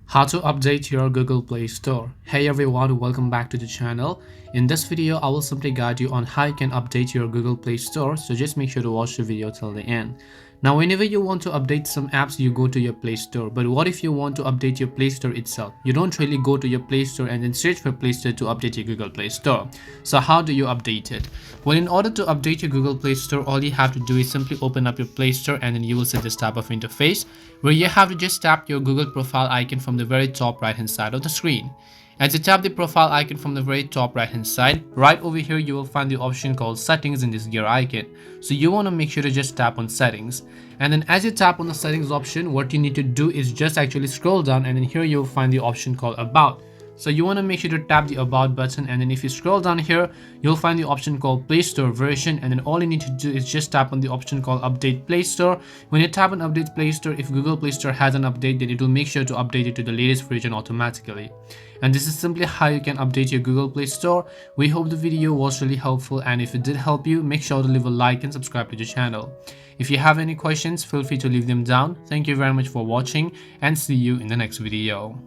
How to update your Google Play Store. Hey everyone, welcome back to the channel. In this video, I will simply guide you on how you can update your Google Play Store, so just make sure to watch the video till the end. Now, whenever you want to update some apps, you go to your Play Store. But what if you want to update your Play Store itself? You don't really go to your Play Store and then search for Play Store to update your Google Play Store. So how do you update it? Well, in order to update your Google Play Store, all you have to do is simply open up your Play Store and then you will see this type of interface where you have to just tap your Google profile icon from the very top right hand side of the screen. As you tap the profile icon from the very top right hand side, right over here you will find the option called settings in this gear icon. So you want to make sure to just tap on settings. And then as you tap on the settings option, what you need to do is just actually scroll down, and then here you will find the option called about. So you want to make sure to tap the about button, and then if you scroll down here, you'll find the option called Play Store version, and then all you need to do is just tap on the option called update Play Store. When you tap on update Play Store, if Google Play Store has an update, then it will make sure to update it to the latest version automatically. And this is simply how you can update your Google Play Store. We hope the video was really helpful, and if it did help you, make sure to leave a like and subscribe to the channel. If you have any questions, feel free to leave them down. Thank you very much for watching, and see you in the next video.